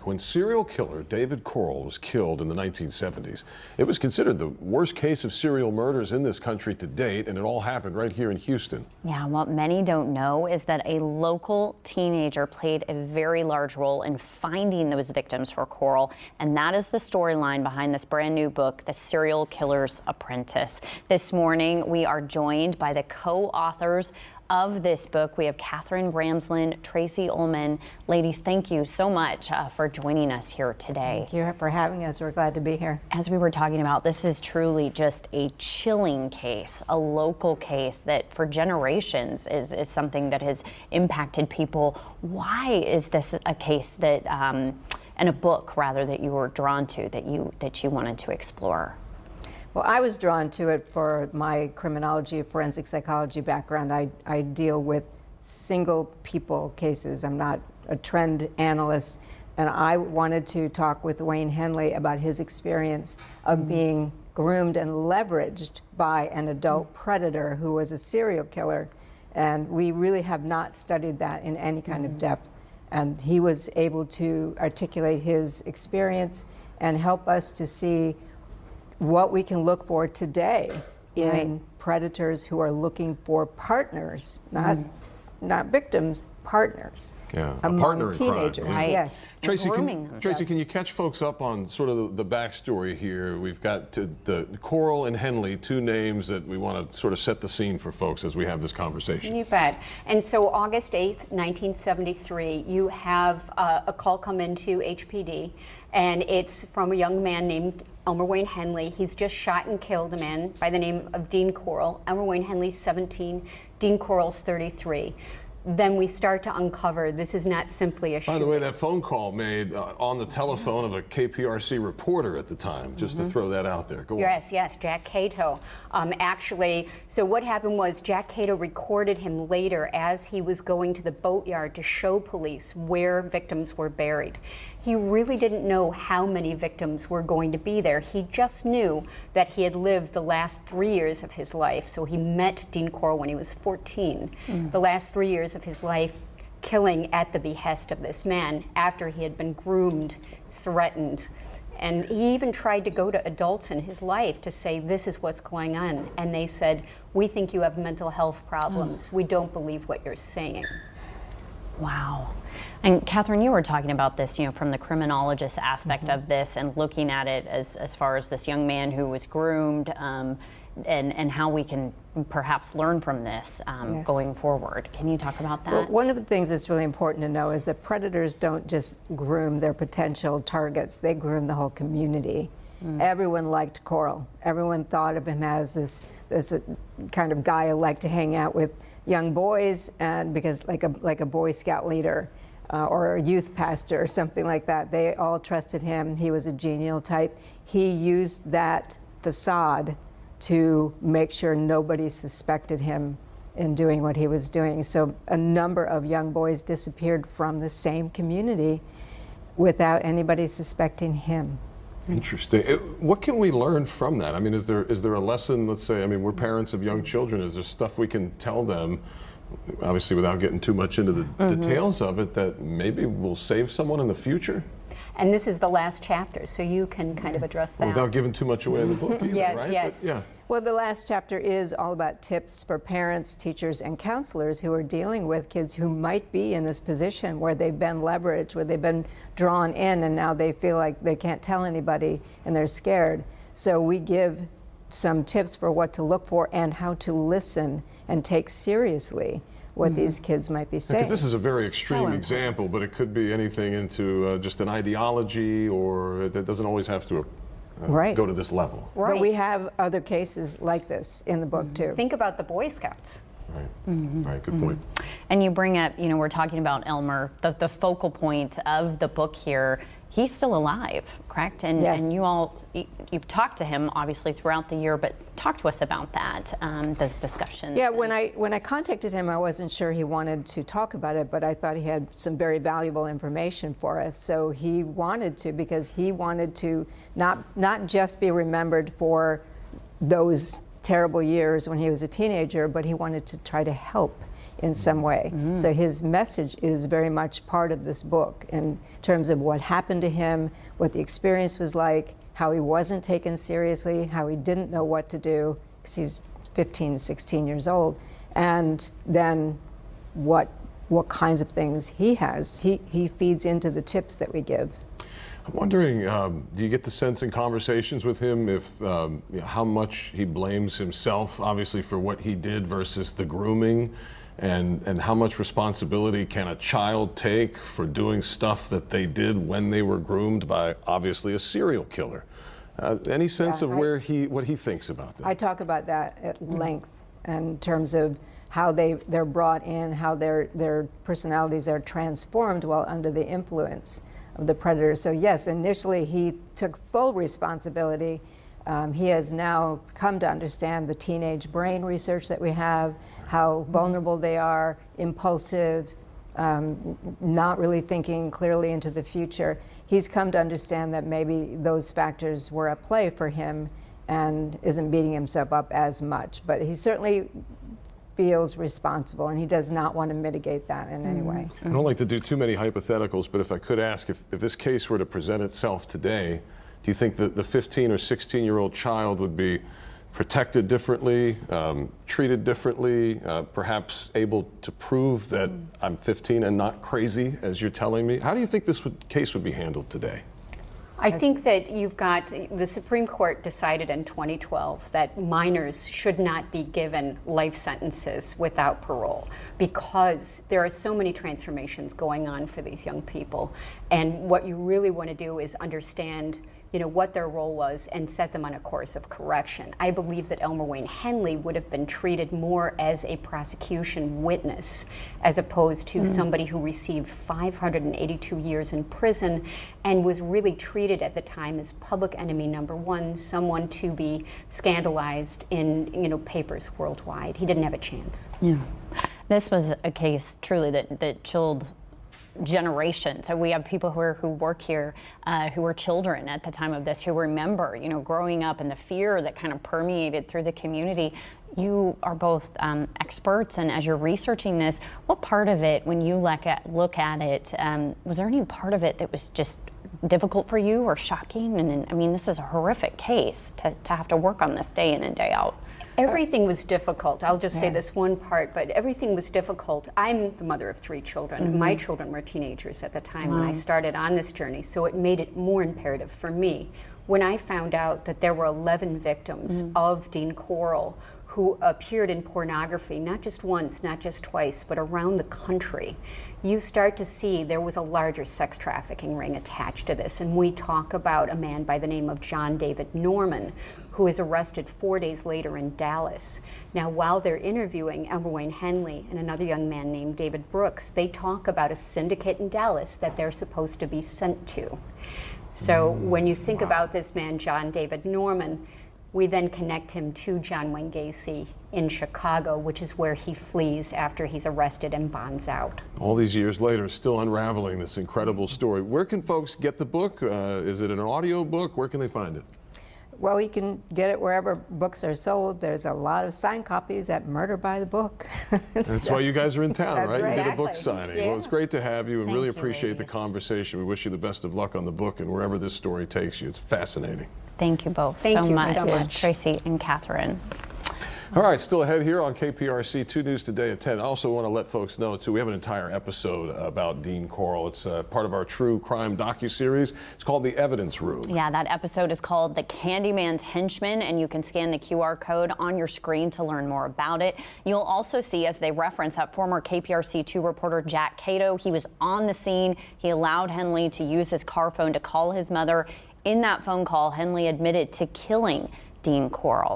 When serial killer David Corll was killed in the 1970s, it was considered the worst case of serial murders in this country to date, and it all happened right here in Houston. Yeah, what many don't know is that a local teenager played a very large role in finding those victims for Corll, and that is the storyline behind this brand new book, The Serial Killer's Apprentice. This morning, we are joined by the co-authors of this book. We have Katherine, Ramsland, Tracy, Ullman. Ladies, thank you so much for joining us here today. Thank you for having us. We're glad to be here. As we were talking about, this is truly just a chilling case, a local case that for generations is something that has impacted people. Why is this a case that, and a book rather, that you were drawn to, that you wanted to explore? Well, I was drawn to it for my criminology, forensic psychology background. I deal with single people cases. I'm not a trend analyst. And I wanted to talk with Wayne Henley about his experience of being groomed and leveraged by an adult predator who was a serial killer. And we really have not studied that in any kind of depth. And he was able to articulate his experience and help us to see what we can look for today in predators who are looking for partners, not victims, partners. Yeah, among a partner in teenagers. crime. Right. Yes. Tracy, Grooming. can you catch folks up on sort of the backstory here? We've got the Corll and Henley, two names that we want to sort of set the scene for folks as we have this conversation. You bet. And so August 8th, 1973, you have a call come into HPD, and it's from a young man named Elmer Wayne Henley. He's just shot and killed a man by the name of Dean Corll. Elmer Wayne Henley's 17, Dean Corll's 33. Then we start to uncover this is not simply a shooting. By the way, that phone call made on the telephone of a KPRC reporter at the time, just to throw that out there. Go on. Yes, Jack Cato. Actually, so what happened was Jack Cato recorded him later as he was going to the boatyard to show police where victims were buried. He really didn't know how many victims were going to be there. He just knew that he had lived the last 3 years of his life. So he met Dean Corll when he was 14. The last 3 years of his life killing at the behest of this man after he had been groomed, threatened. And he even tried to go to adults in his life to say, this is what's going on. And they said, we think you have mental health problems. We don't believe what you're saying. Wow. And Katherine, you were talking about this, from the criminologist aspect of this and looking at it as far as this young man who was groomed and how we can perhaps learn from this going forward. Can you talk about that? Well, one of the things that's really important to know is that predators don't just groom their potential targets, they groom the whole community. Everyone liked Corll. Everyone thought of him as this kind of guy who liked to hang out with young boys, and because like a Boy Scout leader or a youth pastor or something like that. They all trusted him. He was a genial type. He used that facade to make sure nobody suspected him in doing what he was doing. So a number of young boys disappeared from the same community without anybody suspecting him. Interesting. What can we learn from that? I mean, is there a lesson, let's say, I mean, we're parents of young children, is there stuff we can tell them, obviously without getting too much into the details of it, that maybe will save someone in the future? And this is the last chapter, so you can kind of address that. Without giving too much away in the book either, right? Yes. But, yeah. Well, the last chapter is all about tips for parents, teachers, and counselors who are dealing with kids who might be in this position where they've been leveraged, where they've been drawn in, and now they feel like they can't tell anybody and they're scared. So we give some tips for what to look for and how to listen and take seriously what these kids might be saying. Because this is a very extreme example, but it could be anything into just an ideology, or it doesn't always have to go to this level. Right. But we have other cases like this in the book too. Think about the Boy Scouts. Right. Right. Good point. And you bring up, we're talking about Elmer, the focal point of the book here. He's still alive, correct? And, and you've talked to him obviously throughout the year, but talk to us about that, those discussions. Yeah, when I contacted him, I wasn't sure he wanted to talk about it, but I thought he had some very valuable information for us. So he wanted to, because he wanted to not just be remembered for those terrible years when he was a teenager, but he wanted to try to help in some way. So his message is very much part of this book in terms of what happened to him, what the experience was like, how he wasn't taken seriously, how he didn't know what to do, because he's 15, 16 years old, and then what kinds of things he has. He feeds into the tips that we give. I'm wondering, do you get the sense in conversations with him if how much he blames himself, obviously, for what he did versus the grooming, and how much responsibility can a child take for doing stuff that they did when they were groomed by, obviously, a serial killer? Any sense of what he thinks about that? I talk about that at length in terms of how they're brought in, how their personalities are transformed while under the influence of the predator. So yes, initially he took full responsibility. He has now come to understand the teenage brain research that we have, how vulnerable they are, impulsive, not really thinking clearly into the future. He's come to understand that maybe those factors were at play for him and isn't beating himself up as much. But he certainly feels responsible, and he does not want to mitigate that in any way. I don't like to do too many hypotheticals, but if I could ask, if this case were to present itself today, do you think that the 15 or 16-year-old child would be protected differently, treated differently, perhaps able to prove that I'm 15 and not crazy, as you're telling me? How do you think this case would be handled today? I think that you've got, the Supreme Court decided in 2012 that minors should not be given life sentences without parole because there are so many transformations going on for these young people. And what you really want to do is understand what their role was and set them on a course of correction. I believe that Elmer Wayne Henley would have been treated more as a prosecution witness as opposed to somebody who received 582 years in prison and was really treated at the time as public enemy number one, someone to be scandalized in papers worldwide. He didn't have a chance. Yeah. This was a case truly that chilled generations. So we have people who work here who were children at the time of this, who remember, growing up and the fear that kind of permeated through the community. You are both experts, and as you're researching this, what part of it, when you look at it, was there any part of it that was just difficult for you or shocking? And I mean, this is a horrific case to have to work on this day in and day out. Everything was difficult. I'll just say this one part, but everything was difficult. I'm the mother of 3 children. My children were teenagers at the time when I started on this journey, so it made it more imperative for me. When I found out that there were 11 victims of Dean Corll who appeared in pornography, not just once, not just twice, but around the country, you start to see there was a larger sex trafficking ring attached to this. And we talk about a man by the name of John David Norman, who is arrested 4 days later in Dallas. Now, while they're interviewing Elmer Wayne Henley and another young man named David Brooks, they talk about a syndicate in Dallas that they're supposed to be sent to. So when you think about this man, John David Norman, we then connect him to John Wayne Gacy in Chicago, which is where he flees after he's arrested and bonds out. All these years later, still unraveling this incredible story. Where can folks get the book? Is it an audio book? Where can they find it? Well, you can get it wherever books are sold. There's a lot of signed copies at Murder by the Book. That's why you guys are in town, That's right? right. You did a book Exactly. signing. Yeah. Well, it's great to have you and really you, appreciate the ladies. conversation. We wish you the best of luck on the book and wherever this story takes you. It's fascinating. Thank you both Thank so you much, so much. Tracy and Katherine. All right, still ahead here on KPRC 2 News Today at 10. I also want to let folks know, too, we have an entire episode about Dean Corll. It's part of our true crime docuseries. It's called The Evidence Room. Yeah, that episode is called The Candyman's Henchman, and you can scan the QR code on your screen to learn more about it. You'll also see, as they reference, that former KPRC2 reporter Jack Cato. He was on the scene. He allowed Henley to use his car phone to call his mother. In that phone call, Henley admitted to killing Dean Corll.